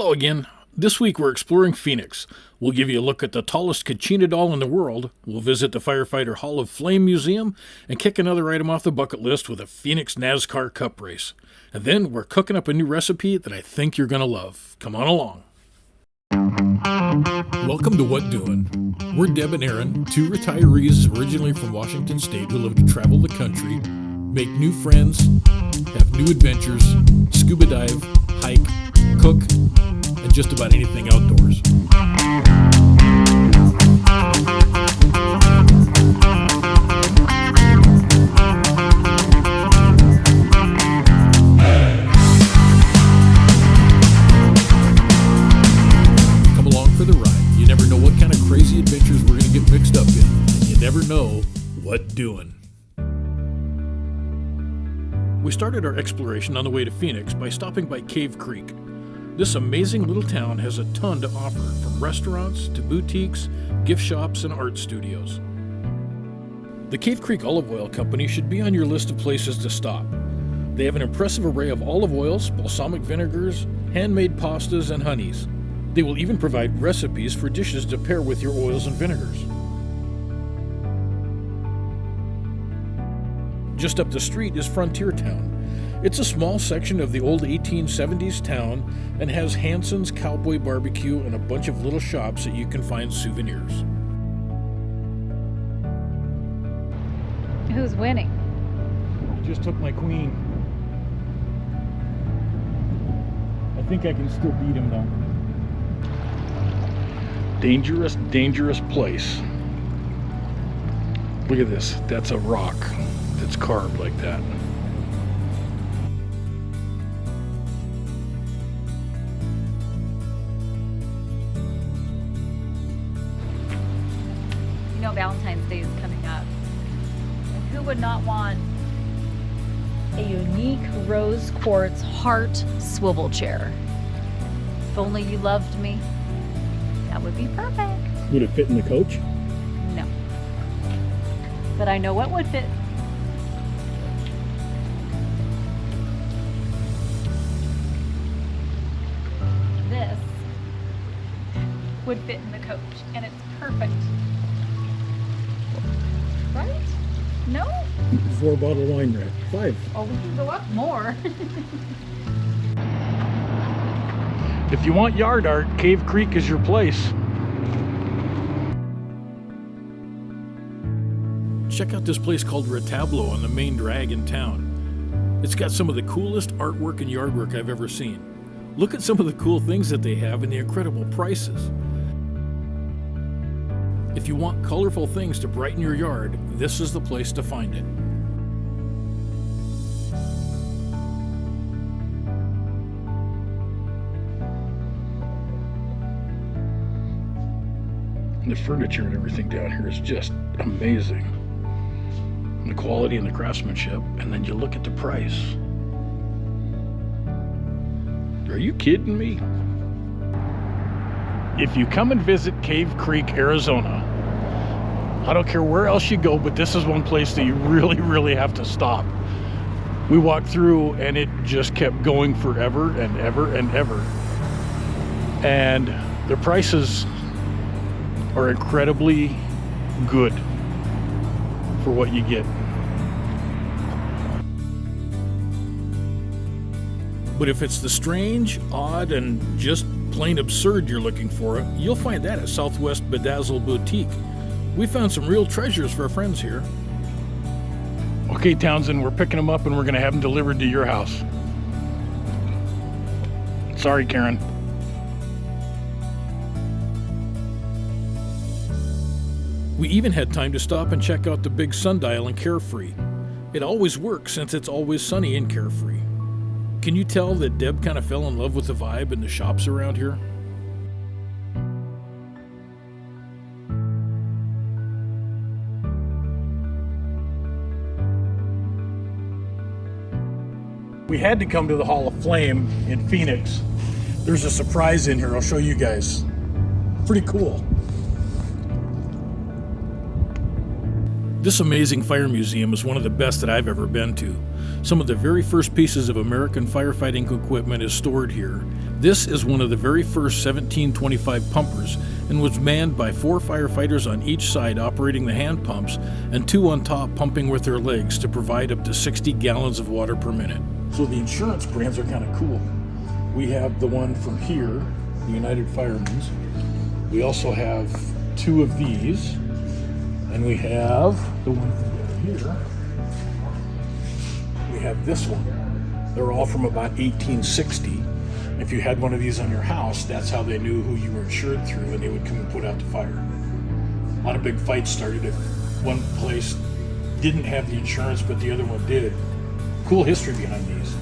Hello again. This week we're exploring Phoenix. We'll give you a look at the tallest Kachina doll in the world. We'll visit the Firefighter Hall of Flame Museum and kick another item off the bucket list with a Phoenix NASCAR Cup race. And then we're cooking up a new recipe that I think you're going to love. Come on along. Welcome to What Doin'. We're Deb and Aaron, two retirees originally from Washington State who love to travel the country, make new friends, have new adventures, scuba dive, hike, cook, and just about anything outdoors. Come along for the ride. You never know what kind of crazy adventures we're going to get mixed up in. And you never know what doing. We started our exploration on the way to Phoenix by stopping by Cave Creek. This amazing little town has a ton to offer, from restaurants to boutiques, gift shops, and art studios. The Cave Creek Olive Oil Company should be on your list of places to stop. They have an impressive array of olive oils, balsamic vinegars, handmade pastas, and honeys. They will even provide recipes for dishes to pair with your oils and vinegars. Just up the street is Frontier Town. It's a small section of the old 1870s town and has Hanson's Cowboy Barbecue and a bunch of little shops that you can find souvenirs. Who's winning? Just took my queen. I think I can still beat him though. Dangerous, dangerous place. Look at this. That's a rock that's carved like that. You know Valentine's Day is coming up. And who would not want a unique rose quartz heart swivel chair? If only you loved me, that would be perfect. Would it fit in the coach? No. But I know what would fit. This would fit in the coach, and it's perfect. Right? No? 4-bottle wine rack. 5. Oh, we can go up more. If you want yard art, Cave Creek is your place. Check out this place called Retablo on the main drag in town. It's got some of the coolest artwork and yard work I've ever seen. Look at some of the cool things that they have and the incredible prices. If you want colorful things to brighten your yard, this is the place to find it. And the furniture and everything down here is just amazing. And the quality and the craftsmanship, and then you look at the price. Are you kidding me? If you come and visit Cave Creek, Arizona, I don't care where else you go, but this is one place that you really, really have to stop. We walked through and it just kept going forever and ever and ever. And the prices are incredibly good for what you get. But if it's the strange, odd, and just plain absurd you're looking for, you'll find that at Southwest Bedazzle Boutique. We found some real treasures for our friends here. Okay, Townsend, we're picking them up and we're going to have them delivered to your house. Sorry, Karen. We even had time to stop and check out the big sundial in Carefree. It always works since it's always sunny in Carefree. Can you tell that Deb kind of fell in love with the vibe and the shops around here? We had to come to the Hall of Flame in Phoenix. There's a surprise in here. I'll show you guys. Pretty cool. This amazing fire museum is one of the best that I've ever been to. Some of the very first pieces of American firefighting equipment is stored here. This is one of the very first 1725 pumpers and was manned by 4 firefighters on each side operating the hand pumps and 2 on top pumping with their legs to provide up to 60 gallons of water per minute. So the insurance brands are kind of cool. We have the one from here, the United Firemen's. We also have 2 of these, and we have the one from down here. We have this one. They're all from about 1860. If you had one of these on your house, that's how they knew who you were insured through, and they would come and put out the fire. A lot of big fights started if one place didn't have the insurance, but the other one did. Cool history behind these.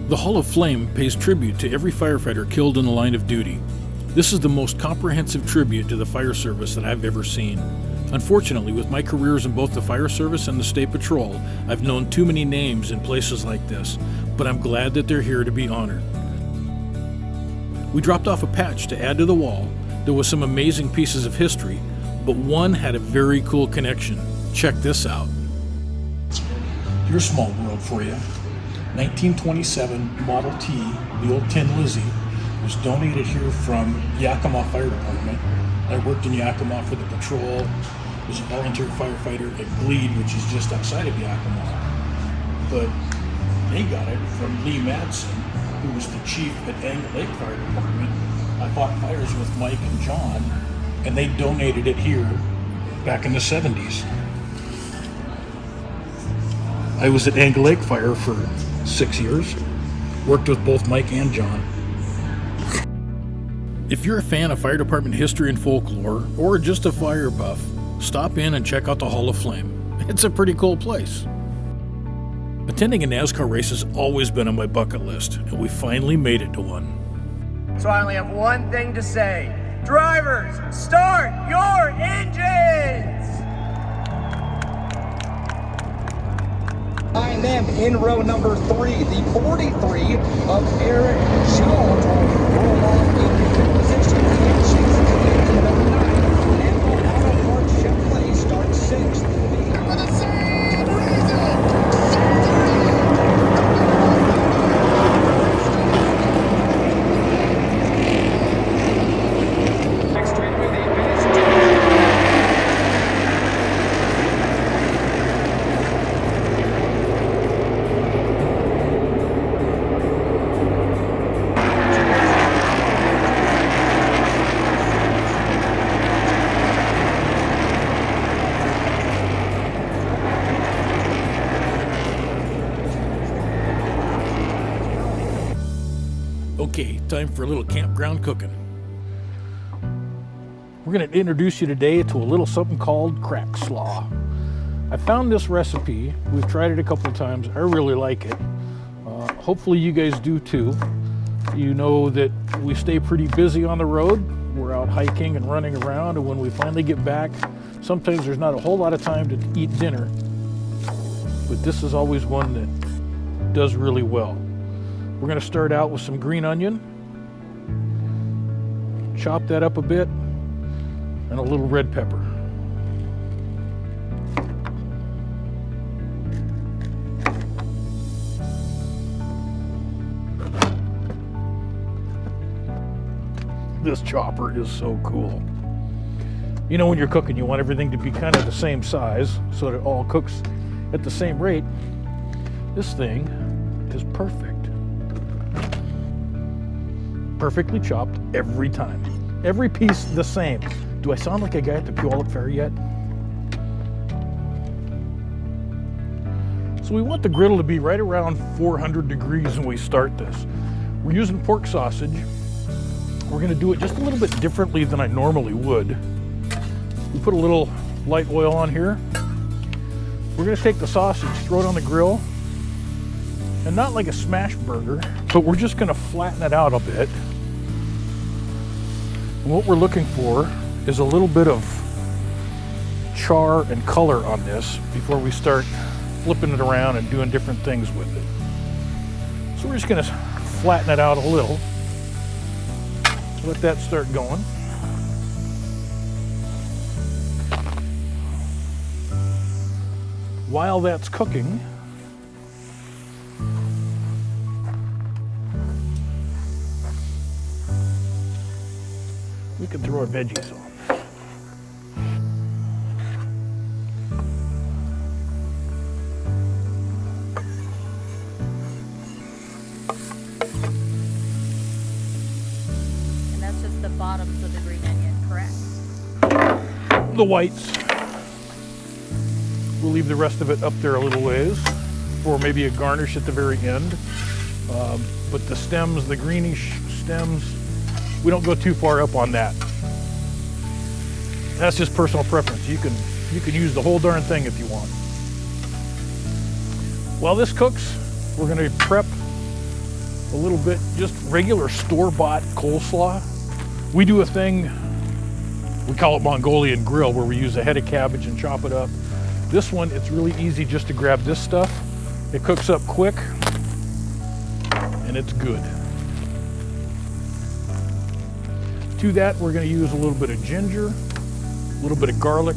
The Hall of Flame pays tribute to every firefighter killed in the line of duty. This is the most comprehensive tribute to the fire service that I've ever seen. Unfortunately, with my careers in both the fire service and the state patrol, I've known too many names in places like this, but I'm glad that they're here to be honored. We dropped off a patch to add to the wall. There was some amazing pieces of history, but one had a very cool connection. Check this out. Here's Small World for you. 1927 Model T, the old Tin Lizzie, was donated here from Yakima Fire Department. I worked in Yakima for the patrol, was a volunteer firefighter at Glede, which is just outside of Yakima. But they got it from Lee Madsen, who was the chief at Angle Lake Fire Department. I fought fires with Mike and John, and they donated it here back in the 70s. I was at Angle Lake Fire for 6 years, worked with both Mike and John. If you're a fan of fire department history and folklore, or just a fire buff, stop in and check out the Hall of Flame. It's a pretty cool place. Attending a NASCAR race has always been on my bucket list, and we finally made it to one. So I only have one thing to say. Drivers, start your engines! Behind them, in row number 3, the 43 of Eric Shaw. Roll off in fifth position. And she's in number 9. National Auto Parts Chevrolet starts 6th. For the same reason! Next straightaway, they finished. Okay, time for a little campground cooking. We're going to introduce you today to a little something called crack slaw. I found this recipe. We've tried it a couple of times. I really like it. Hopefully you guys do too. You know that we stay pretty busy on the road. We're out hiking and running around, and when we finally get back, sometimes there's not a whole lot of time to eat dinner. But this is always one that does really well. We're going to start out with some green onion, chop that up a bit, and a little red pepper. This chopper is so cool. You know, when you're cooking, you want everything to be kind of the same size so that it all cooks at the same rate. This thing is perfect. Perfectly chopped every time. Every piece the same. Do I sound like a guy at the Puyallup Fair yet? So we want the griddle to be right around 400 degrees when we start this. We're using pork sausage. We're going to do it just a little bit differently than I normally would. We put a little light oil on here. We're going to take the sausage, throw it on the grill, and not like a smash burger, but we're just going to flatten it out a bit. And what we're looking for is a little bit of char and color on this before we start flipping it around and doing different things with it. So we're just going to flatten it out a little. Let that start going. While that's cooking, we can throw our veggies on. And that's just the bottoms of the green onion, correct? The whites. We'll leave the rest of it up there a little ways, or maybe a garnish at the very end. But the stems, the greenish stems, we don't go too far up on that. That's just personal preference. You can use the whole darn thing if you want. While this cooks, we're gonna prep a little bit, just regular store-bought coleslaw. We do a thing, we call it Mongolian grill, where we use a head of cabbage and chop it up. This one, it's really easy just to grab this stuff. It cooks up quick, and it's good. To that, we're gonna use a little bit of ginger, a little bit of garlic.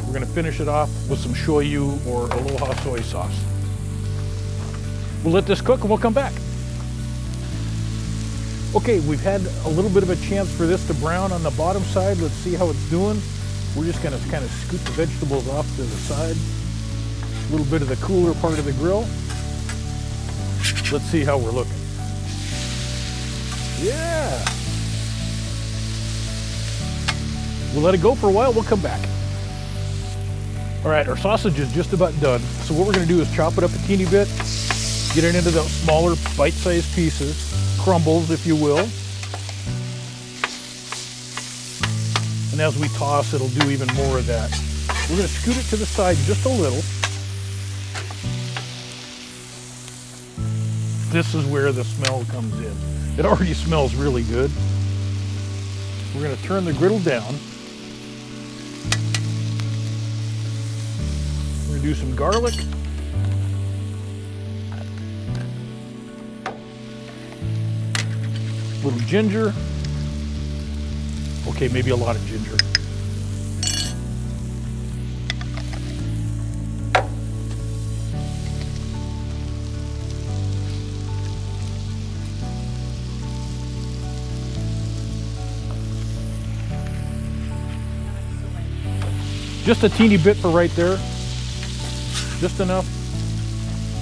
We're gonna finish it off with some shoyu or Aloha soy sauce. We'll let this cook and we'll come back. Okay, we've had a little bit of a chance for this to brown on the bottom side. Let's see how it's doing. We're just gonna kind of scoot the vegetables off to the side. A little bit of the cooler part of the grill. Let's see how we're looking. Yeah. We'll let it go for a while, we'll come back. All right, our sausage is just about done. So what we're gonna do is chop it up a teeny bit, get it into those smaller bite-sized pieces, crumbles if you will. And as we toss, it'll do even more of that. We're gonna scoot it to the side just a little. This is where the smell comes in. It already smells really good. We're gonna turn the griddle down. We're gonna do some garlic. A little ginger. Okay, maybe a lot of ginger. Just a teeny bit for right there. Just enough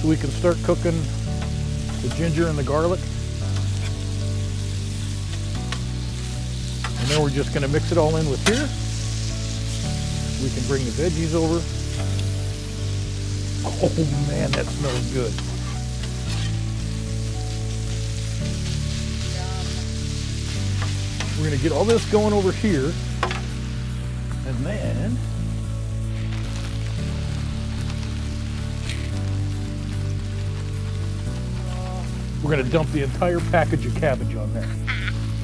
so we can start cooking the ginger and the garlic. And then we're just gonna mix it all in with here. We can bring the veggies over. Oh man, that smells good. We're gonna get all this going over here. And then we're gonna dump the entire package of cabbage on there.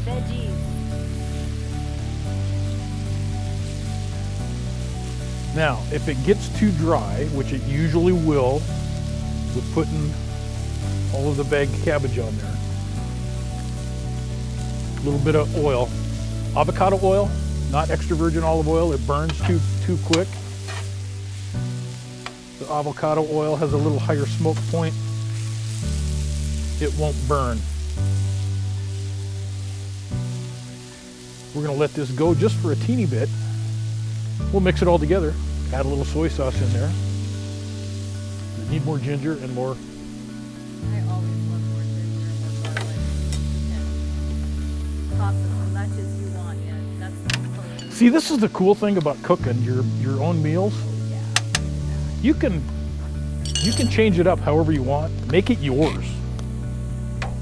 Veggies. Now, if it gets too dry, which it usually will, with putting all of the bagged cabbage on there, a little bit of oil, avocado oil, not extra virgin olive oil, it burns too quick. The avocado oil has a little higher smoke point. It won't burn. We're gonna let this go just for a teeny bit. We'll mix it all together. Add a little soy sauce in there. We need more ginger and more. I always love more ginger and more garlic. You can toss it as much as you want in. That's the key. See, this is the cool thing about cooking your own meals. Yeah. You can change it up however you want. Make it yours.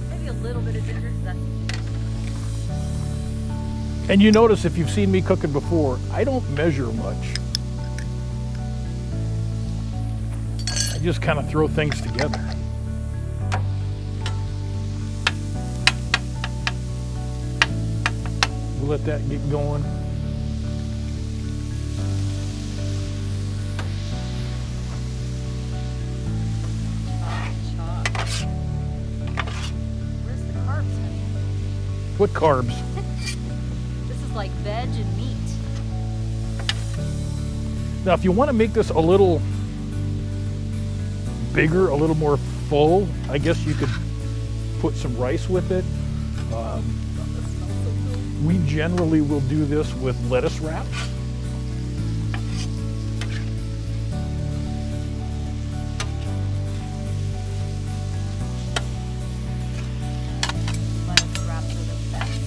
Maybe a little bit of ginger. That's And you notice if you've seen me cooking before, I don't measure much. I just kind of throw things together. We'll let that get going. chopped. Where's the carbs, honey? What carbs? This is like veg and meat. Now, if you want to make this a little bigger, a little more full, I guess you could put some rice with it. We generally will do this with lettuce wraps. Lettuce wraps are the best.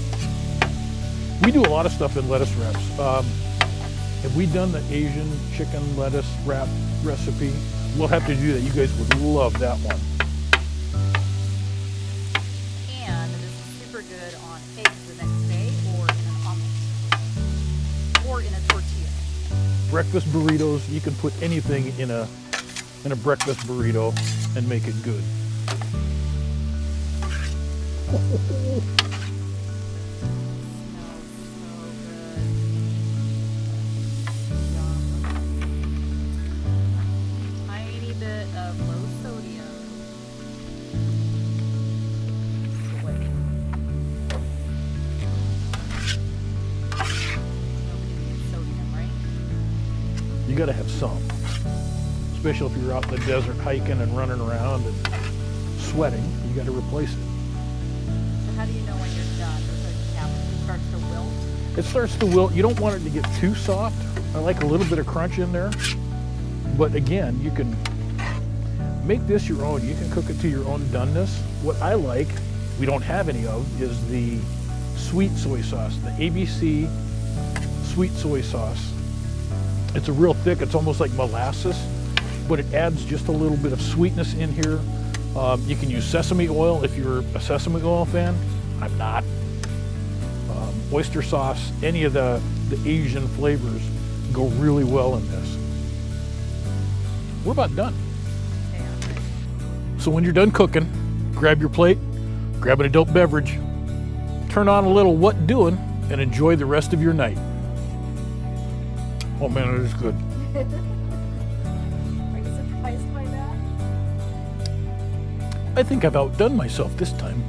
We do a lot of stuff in lettuce wraps. Have we done the Asian chicken lettuce wrap recipe? We'll have to do that. You guys would love that one. And this is super good on eggs the next day or in an omelet or in a tortilla. Breakfast burritos, you can put anything in a breakfast burrito and make it good. Smells so good. Yum. Tiny bit of low sodium. Soy. Nobody needs sodium, right? You gotta have some. Especially if you're out in the desert hiking and running around and sweating, you gotta replace it. So how do you know when you're done? Does it starts to wilt? It starts to wilt. You don't want it to get too soft. I like a little bit of crunch in there. But again, you can make this your own. You can cook it to your own doneness. What I like, we don't have any of, is the sweet soy sauce, the ABC sweet soy sauce. It's a real thick, it's almost like molasses, but it adds just a little bit of sweetness in here. You can use sesame oil if you're a sesame oil fan. I'm not. Oyster sauce, any of the Asian flavors go really well in this. We're about done. Okay, I'm ready. So when you're done cooking, grab your plate, grab an adult beverage, turn on a little What Doing, and enjoy the rest of your night. Oh man, it is good. Are you surprised by that? I think I've outdone myself this time.